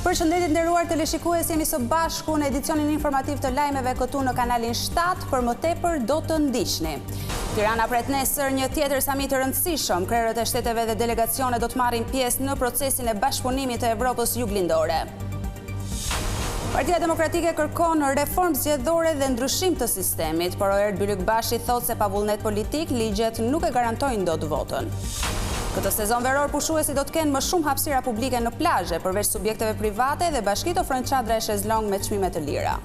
Përshëndetje nderuar teleshikues, jemi së bashku në edicionin informativ të lajmeve këtu në kanalin 7, për më tepër do të ndiqni. Tirana pret nesër një tjetër samit të rëndësishëm. Krerët e shteteve dhe delegacione do të marrin pjesë në procesin e bashkëpunimit të Evropës juglindore. Partia Demokratike kërkon reformë zgjedhore dhe ndryshim të sistemit, por Erd Byllykbashi thotë se pa vullnet politik, ligjet nuk e garantojnë dot votën. Këtë sezon veror pushuesi do të kenë më shumë hapësira publike në plazhe, përveç subjekteve private dhe bashkitë ofrojnë çadra e shezlong me çmime të lira.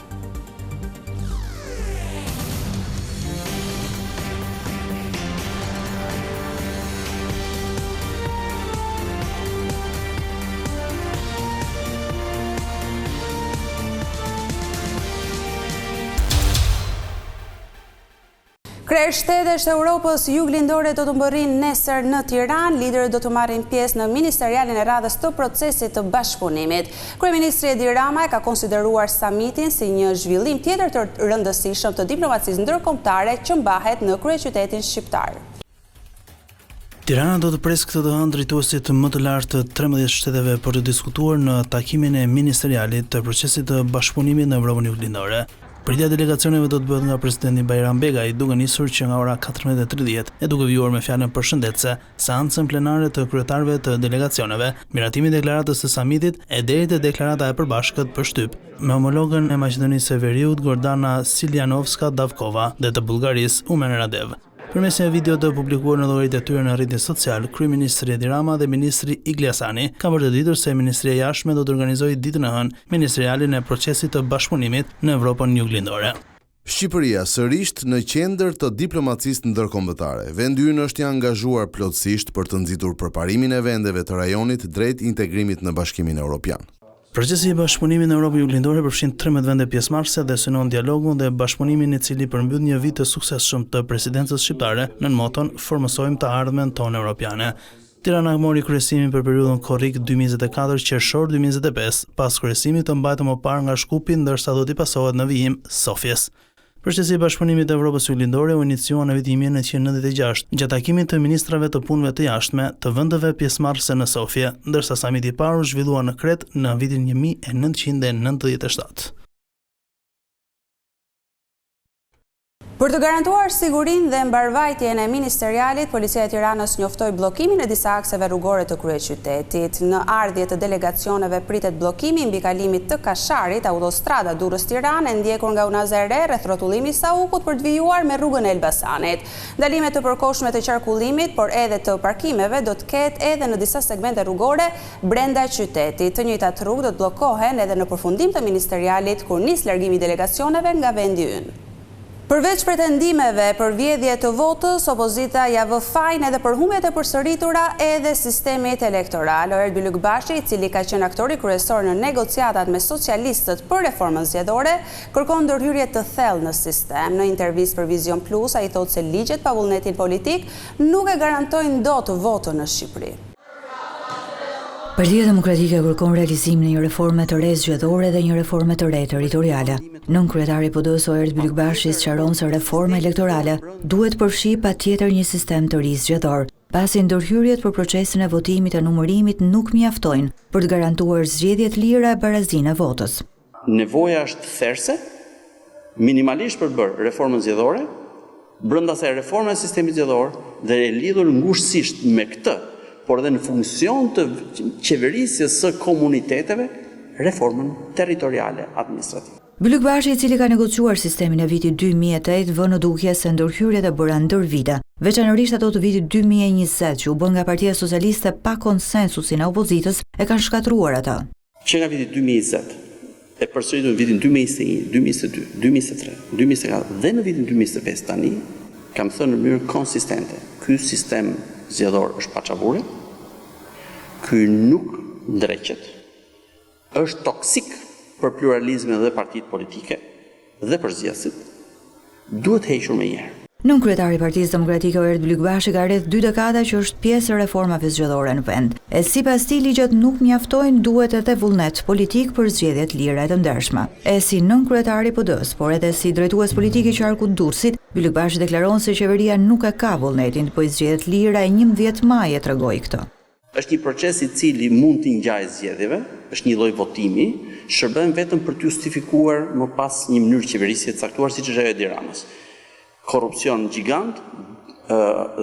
Krerë shtetësh të Europës juglindore do të mbërrin nesër në Tiranë. Liderët do të marrin pjesë në ministerialin e radhës të procesit të bashkëpunimit. Kryeministri Edi Rama e ka konsideruar samitin si një zhvillim tjetër të rëndësishëm të diplomacisë ndërkombëtare që mbahet në kryeqytetin shqiptar. Tirana do të presë këtë të hënë drejtuesit më të lartë të 13 shteteve për të diskutuar në takimin e ministerialit të procesit të bashkëpunimit në Evropën juglindore. Pritja e delegacioneve do të bëhet nga presidenti Bajram Begaj, duke nisur që nga ora 14:30 e duke vjuar me fjalën përshëndetëse seancën plenare të kryetarëve të delegacioneve, miratimin e deklaratës së samitit e deri te deklarata e përbashkët për shtyp me homologën e Maqedonisë së Veriut Gordana Siljanovska Davkova dhe të Bullgarisë Umen Radev. Përmes një video të publikuar në llogarit e tyre në rrjetin social, kryeministri Edi Rama dhe ministri Igliasani kanë vërtetuar se Ministria e Jashtme do të organizojë ditën e hënë ministerialin e procesit të bashkëpunimit në Evropën juglindore. Shqipëria sërish në qendër të diplomacisë ndërkombëtare. Vendi ynë është i angazhuar plotësisht për të nxitur përparimin e vendeve të rajonit drejt integrimit në Bashkimin Evropian. Procesi i bashkëpunimit në Europën juglindore përfshin 13 vende pjesëmarrëse dhe synon dialogun dhe bashkëpunimin i cili përmbyll një vit të suksesshëm të presidencës shqiptare nën moton formosojmë të ardhmen tonë europiane. Tirana mori kryesimin për periudhën korrik 2024-qershor 2025, pas kryesimit të mbajtur më parë nga Shkupi, ndërsa do t'i pasohet në vijim Sofjes. Procesi i bashkëpunimit të Evropës juglindore u iniciua në vitin 1996 gjatë takimit të ministrave të punëve të jashtme të vendeve pjesëmarrëse në Sofje, ndërsa samiti i parë u zhvillua në Kret në vitin 1997. Për të garantuar sigurinë dhe mbarvajtjen e ministerialit, Policia e Tiranës njoftoi bllokimin e disa akseve rrugore të kryeqytetit. Në ardhje të delegacioneve pritet bllokimi mbi kalimit të Kasharit, autostrada Durrës-Tiranë, ndjekur nga Unaza e Re rreth rrotullimit Saukut për të vijuar me rrugën e Elbasanit. Ndalime të përkohshme të qarkullimit, por edhe të parkimeve do të ketë edhe në disa segmente rrugore brenda qytetit. Të njëjtat rrugë do të bllokohen edhe në përfundim të ministerialit kur nis largimi i delegacioneve nga vendi ynë. Përveç pretendimeve për vjedhje të votës, opozita ja vë fajin edhe për humbjet e përsëritura edhe sistemit elektoral. Erd Byllykbashi, i cili ka qenë aktori kryesor në negociatat me socialistët për reformën zgjedhore, kërkon ndërhyrje të thellë në sistem. Në intervistë për Vision Plus, ai thotë se ligjet pa vullnetin politik nuk e garantojnë dot votën në Shqipëri. Partia Demokratike kërkon realizimin e një reforme të re zgjedhore dhe një reforme të re territoriale. Nën kryetari i PD-s Erd Byllykbashi sqaron se reforma elektorale duhet përfshi patjetër një sistem të ri zgjedhor, pasi ndërhyrjet për procesin e votimit e numërimit nuk mjaftojnë për të garantuar zgjedhje të lira e barazinë e votës. Nevoja është therse, minimalisht për të bërë reformën zgjedhore, brenda asaj reforma e sistemit zgjedhor dhe e lidhur ngushësisht me këtë, por edhe në funksion të qeverisjes së komuniteteve, reformën territoriale administrative. Byllykbashi, i cili ka negociuar sistemin e vitit 2008, vë në dukje se ndërhyrjet e bëra ndër vite, veçanërisht ato të vitit 2020 që u bën nga Partia Socialiste pa konsensusin e opozitës, e kanë shkatruar ata. Që nga viti 2020 e përsëritur në vitin 2021, 2022, 2023, 2024 dhe në vitin 2025 tani, kam thënë në mënyrë konsistente, ky sistem zgjedhor është paçavure, ky nuk ndreqet, është toksik për pluralizmin dhe partitë politike dhe për zgjedhësit, duhet hequr me njëherë. Nën kryetari i Partisë Demokratike Erd Byllykbashi ka rreth 2 dekada që është pjesë e reformave zgjedhore në vend. E sipas tij ligjet nuk mjaftojnë, duhet edhe vullnet politik për zgjedhje të lira e të ndershme. E si nën kryetari i PD-s, por edhe si drejtues politik i qarkut Durrësit, Byllykbashi deklaron se qeveria nuk e ka vullnetin të bëjë zgjedhje të lira e 11 maj e tregoi këtë. Është një proces i cili mund të ngjajë zgjedhjeve, është një lloj votimi, shërben vetëm për të justifikuar më pas një mënyrë qeverisje të caktuar siç është ajo e Edi Ramës. Korrupsion gjigant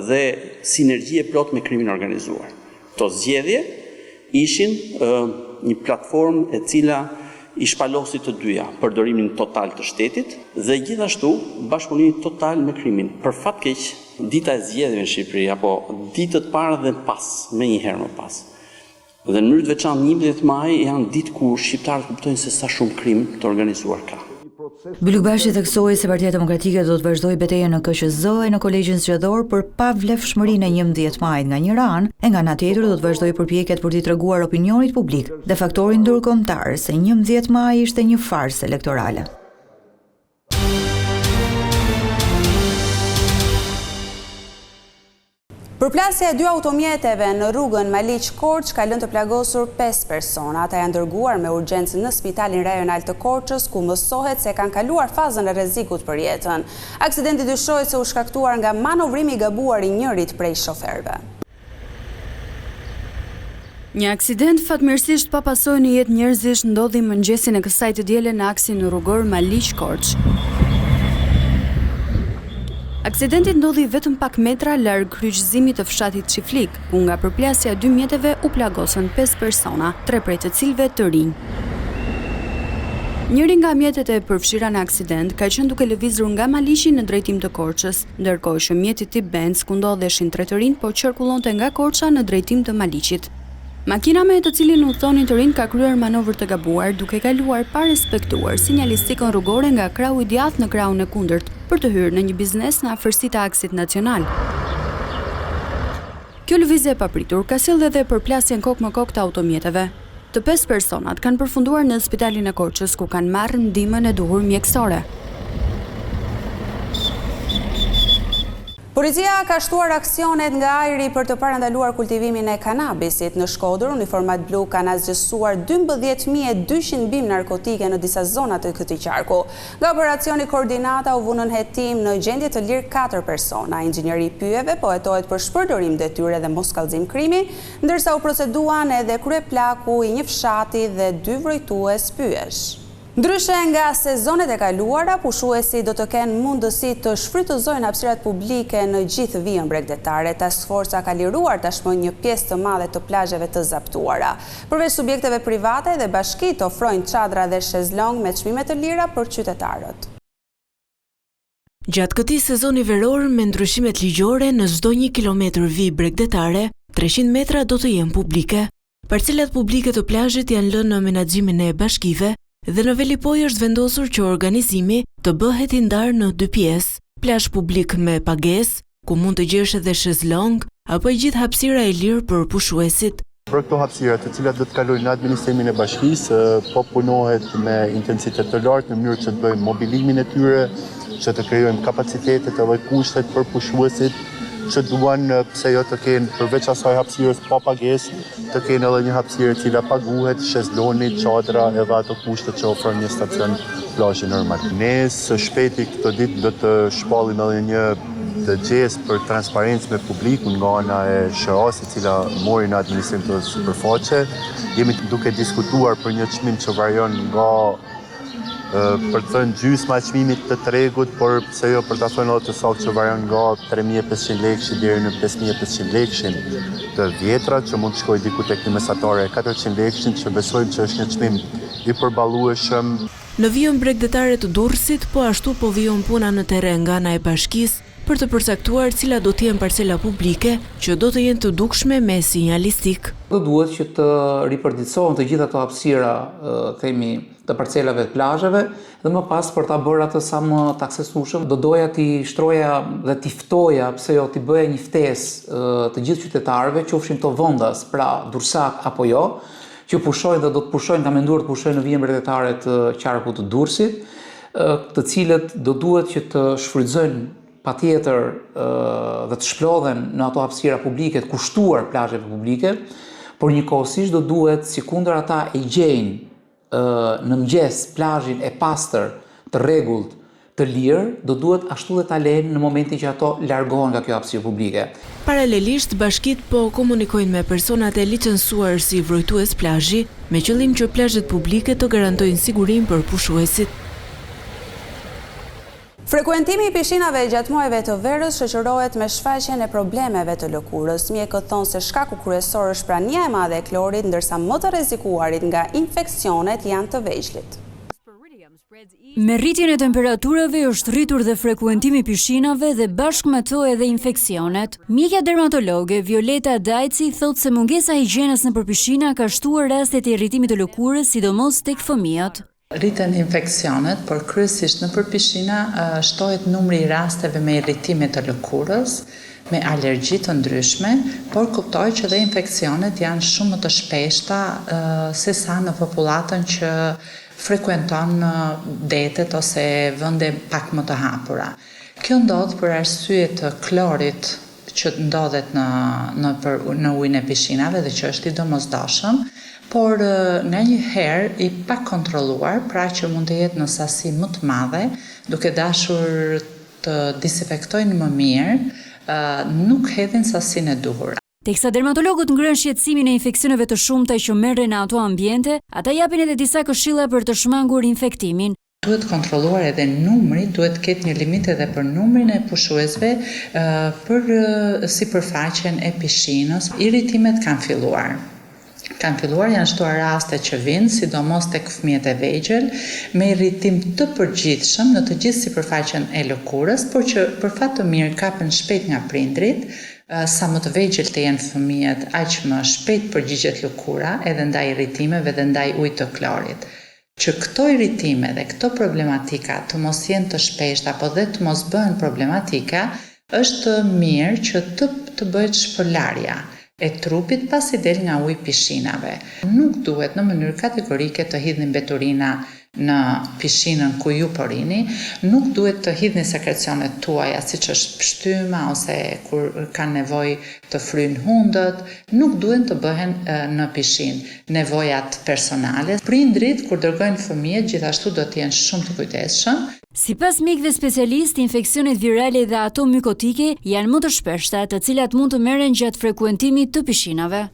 dhe sinergji e plot me krimin organizuar. Këto zgjedhje ishin një platformë e cila i shpalosi të dyja, përdorimin total të shtetit dhe gjithashtu bashkëpunimin total me krimin. Për fat keq, dita e zgjedhjeve në Shqipëri apo ditët para dhe pas, më një herë më pas. Dhe në mënyrë të veçantë 11 maj janë ditë ku shqiptarët kuptojnë se sa shumë krim të organizuar ka. Bylukbashi theksoi se Partia Demokratike do të vazhdojë betejën në KQZ e në Kolegjin Zgjedhor për pavlefshmërinë e 11 majit nga njëra anë, e nga ana tjetër do të vazhdojë përpjekjet për t'i treguar opinionit publik dhe faktorin ndërkombëtar se 11 maj ishte një farsë elektorale. Përplasja e 2 automjeteve në rrugën Maliq-Korç ka lënë të plagosur 5 persona. Ata janë dërguar me urgjencë në Spitalin Rajonal të Korçës, ku mësohet se kanë kaluar fazën e rrezikut për jetën. Aksidenti dyshohet se u shkaktuar nga manovrimi i gabuar i njërit prej shoferëve. Një aksident fatmirësisht pa pasojë në jetë njerëzish ndodhi mëngjesin e kësaj të diele në aksin në rrugor Maliq-Korç. Aksidenti ndodhi vetëm pak metra larg kryqëzimit të fshatit Çiflik, ku nga përplasja e 2 mjeteve u plagosën 5 persona, 3 prej të cilëve të rinj. Njëri nga mjetet e përfshira në aksident ka qenë duke lëvizur nga Maliqi në drejtim të Korçës, ndërkohë që mjeti tip Benz ku ndodheshin 3 të rinj po qarkullonte nga Korça në drejtim të Maliqit. Makina me të cilin udhëtonin të rinj ka kryer manovër të gabuar duke kaluar pa respektuar sinjalistikën rrugore nga krahu i djathtë në krahun e kundërt për të hyrë në një biznes në afërsi të aksit nacional. Kjo lëvizje e papritur ka sjellë edhe përplasjen kokë më kokë të automjeteve. Të 5 personat kanë përfunduar në Spitalin e Korçës ku kanë marrë ndihmën e duhur mjekësore. Policia ka shtuar aksionet nga ajri për të parandaluar kultivimin e kanabisit. Në Shkodër, uniformat blu kanë asgjësuar 12.200 bimë narkotike në disa zonat të këtij qarku. Nga operacioni koordinata u vënë në hetim në gjendje të lirë 4 persona. Inxhinieri i pyjeve po hetohet për shpërdorim detyre dhe moskallëzim krimi, ndërsa u proceduan edhe kryeplaku i një fshati dhe 2 vrojtues pyjesh. Ndryshe nga sezonet e kaluara, pushuesi do të kenë mundësi të shfrytëzojnë hapësirat publike në gjithë vijën bregdetare. Task Force ka liruar tashmë një pjesë të madhe të plazheve të zaptuara. Përveç subjekteve private dhe bashkitë ofrojnë çadra dhe shezlong me çmime të lira për qytetarët. Gjatë këtij sezoni veror me ndryshimet ligjore në çdo 1 kilometër vijë bregdetare, 300 metra do të jenë publike. Parcelat publike të plazhit janë lënë në menaxhimin e bashkive dhe në Velipoj është vendosur që organizimi të bëhet i ndarë në 2 pjesë, plazh publik me pagesë, ku mund të gjesh edhe shezlong, apo i gjithë hapësira e lirë për pushuesit. Për këto hapësira të cilat do të kalojnë në administrimin e bashkisë, po punohet me intensitet të lartë në mënyrë që të bëjmë mobilimin e tyre, që të krijojmë kapacitetet edhe kushtet për pushuesit, që duan pse jo të kenë përveç asaj hapësirës pa pagesë, të kenë edhe një hapësirë e cila paguhet, shezloni, çadra edhe ato kushtet që ofron një stacion plazhi normal. Ne së shpejti këtë ditë do të shpallim edhe një dëgjes për transparencë me publikun nga ana e SHA-s, e cila mori në administrim të sipërfaqe. Jemi duke diskutuar për një çmim që varion nga për të thënë gjysma e çmimit të tregut, por pse jo për ta thënë edhe të saktë që varion nga 3.500 lekë deri në 5.500 lekë të vjetra, që mund të shkojë diku tek një mesatare 400 lekë, që besojmë që është një çmim i përballueshëm. Në vijën bregdetare të Durrësit, po ashtu po vijon puna në terren nga ana e bashkisë për të përcaktuar cila do të jenë parcela publike që do të jenë të dukshme me sinjalistik. Do duhet që të ripërditësohen të gjitha ato hapësira, themi, të parcelave të plazheve dhe më pas për ta bërë atë sa më të aksesueshëm, do doja t'i shtroja dhe t'i ftoja, pse jo t'i bëja një ftesë të gjithë qytetarëve, qofshin to vendas, pra Durrësak apo jo, që pushojnë dhe do të pushojnë, ka menduar të pushojnë në vijën bregdetare të qarkut të Durrësit, të cilët do duhet që të shfrytëzojnë patjetër dhe të shplodhen në ato hapësira publike, të kushtuar plazheve publike, por njëkohësisht do duhet sikundër ata e gjejnë në mëngjes plazhin e pastër, të rregullt, të lirë, do duhet ashtu dhe ta lejnë në momentin që ato largohen nga kjo hapësirë publike. Paralelisht, bashkitë po komunikojnë me personat e licencuar si vrojtues plazhi, me qëllim që plazhet publike të garantojnë sigurinë për pushuesit. Frekuentimi i pishinave gjatë muajve të verës shoqërohet me shfaqjen e problemeve të lëkurës. Mjekët thonë se shkaku kryesor është prania e madhe e klorit, ndërsa më të rrezikuarit nga infeksionet janë të vegjëlit. Me rritjen e temperaturave është rritur dhe frekuentimi pishinave dhe bashkë me to edhe infeksionet. Mjekja dermatologe Violeta Dajci thotë se mungesa e higjienës nëpër pishina ka shtuar rastet e irritimit të lëkurës, sidomos tek fëmijët. Rriten infeksionet, por kryesisht nëpër pishina shtohet numri i rasteve me irritime të lëkurës, me alergji të ndryshme, por kuptoj që dhe infeksionet janë shumë më të shpeshta se sa në popullatën që frekuenton detet ose vende pak më të hapura. Kjo ndodh për arsye të klorit që ndodhet në ujin e pishinave dhe që është i domosdoshëm, por në një herë i pak kontrolluar, pra që mund të jetë në sasi më të madhe, duke dashur të disinfektojnë më mirë, nuk hedhin sasinë e duhur. Teksa dermatologët ngrënë shqetësimin e infeksioneve të shumta që merren në ato ambiente, ata japin edhe disa këshilla për të shmangur infektimin. Duhet kontrolluar edhe numri, duhet ketë një limit edhe për numrin e pushuesve për sipërfaqen e pishinës. Irritimet kanë filluar. Janë shtuar raste që vinë, sidomos tek fëmijët e vegjël, me irritim të përgjithshëm në të gjithë sipërfaqen e lëkurës, por që për fat të mirë kapen shpejt nga prindrit. Sa më të vegjël të jenë fëmijët, aq më shpejt përgjigjet lëkura edhe ndaj irritimeve dhe ndaj ujit të klorit. Që këto irritime dhe këto problematika të mos jenë të shpeshta, apo dhe të mos bëhen problematika, është mirë që të bëhet shpërlarja e trupit pasi del nga uji pishinave. Nuk duhet në mënyrë kategorike të hidhni mbeturina në pishinën ku ju po rini, nuk duhet të hidhni sekrecionet tuaja siç është pshtyma ose kur kanë nevojë të fryjnë hundët, nuk duhen të bëhen në pishinë. Nevojat personale. Prindrit kur dërgojnë fëmijët gjithashtu do të jenë shumë të kujdesshëm. Sipas mjekëve specialistë, infeksionet virale dhe ato mykotike janë më të shpeshta, të cilat mund të merren gjatë frekuentimit të pishinave.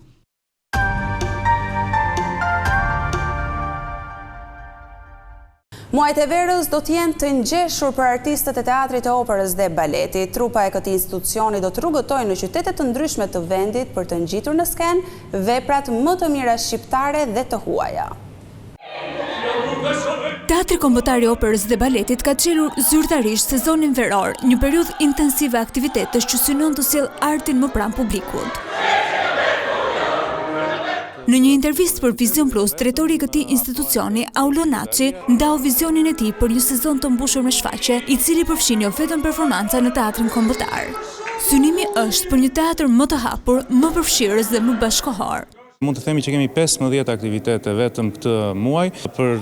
Muajt e verës do të jenë të ngjeshur për artistët e teatrit, të operës dhe baletit. Trupa e këtij institucioni do të rrugëtojë në qytete të ndryshme të vendit për të ngjitur në skenë veprat më të mira shqiptare dhe të huaja. Teatri Kombëtar i Operës dhe Baletit ka çelur zyrtarisht sezonin veror, një periudhë intensive aktivitetesh që synon të sjellë artin më pranë publikut. Në një intervistë për Vision Plus, drejtori i këtij institucioni, Aulo Naçi, ndau vizionin e tij për një sezon të mbushur me shfaqje, i cili përfshin jo vetëm performanca në teatrin kombëtar. Synimi është për një teatr më të hapur, më përfshirës dhe më bashkëkohor. Mund të themi që kemi 15 aktivitete vetëm këtë muaj. Për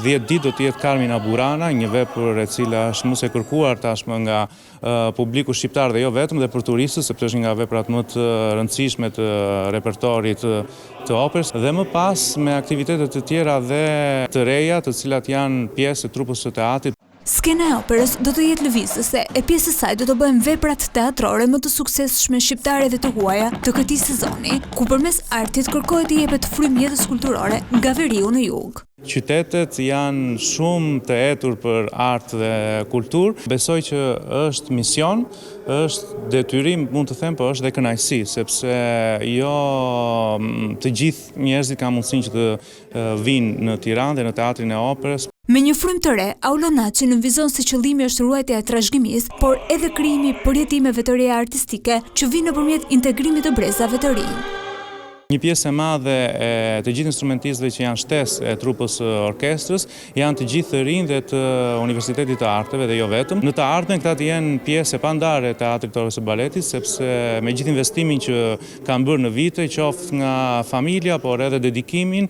10 ditë do të jetë Carmina Burana, një vepër e cila është më së kërkuar tashmë nga publiku shqiptar dhe jo vetëm dhe për turistët, sepse është nga veprat më të rëndësishme të repertorit të operës, dhe më pas me aktivitete të tjera dhe të reja, të cilat janë pjesë e trupës së teatrit. Skena e operës do të jetë lëvizëse, e pjesë e saj do të bëhen veprat teatrore më të suksesshme shqiptare dhe të huaja të këtij sezoni, ku përmes artit kërkohet të jepet frymë jetës kulturore nga veriu në jug. Qytetet janë shumë të etur për art dhe kulturë. Besoj që është mision, është detyrim, mund të them, por është dhe kënaqësi, sepse jo të gjithë njerëzit kanë mundësinë që të vinë në Tiranë dhe në teatrin e operës. Me një frymë të re, Aulo Naçi nënvizon se qëllimi është ruajtja e trashëgimisë, por edhe krijimi i përjetimeve të reja artistike që vinë nëpërmjet integrimit të brezave të rinj. Një pjesë e madhe e të gjithë instrumentistëve që janë shtesë e trupës orkestrës janë të gjithë të rinj dhe të Universitetit të Arteve dhe jo vetëm. Në të ardhmen këta të jenë pjesë e pandare e teatrit të operës së baletit, sepse me gjithë investimin që kanë bërë në vite, qoftë nga familja, por edhe dedikimin,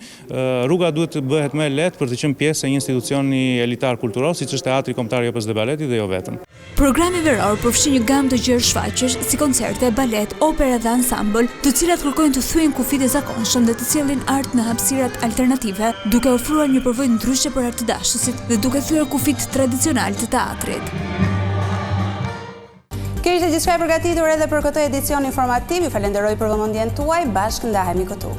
rruga duhet të bëhet më e lehtë për të qenë pjesë e një institucioni elitar kulturor, siç është Teatri Kombëtar i Operës dhe Baletit dhe jo vetëm. Programi veror përfshin një gamë të gjerë shfaqjesh si koncerte, balet, opera dhe ansambël, të cilat kërkojnë të thyen kufit e zakonshëm dhe të cilin art në hapësirat alternative, duke ofruar një përvojë ndryshe për artëdashësit dhe duke thyer kufit tradicional të teatrit. Kjo ishte gjithçka e përgatitur edhe për këtë edicion informativ. Ju falenderoj për vëmendjen tuaj. Bashkë ndahemi këtu.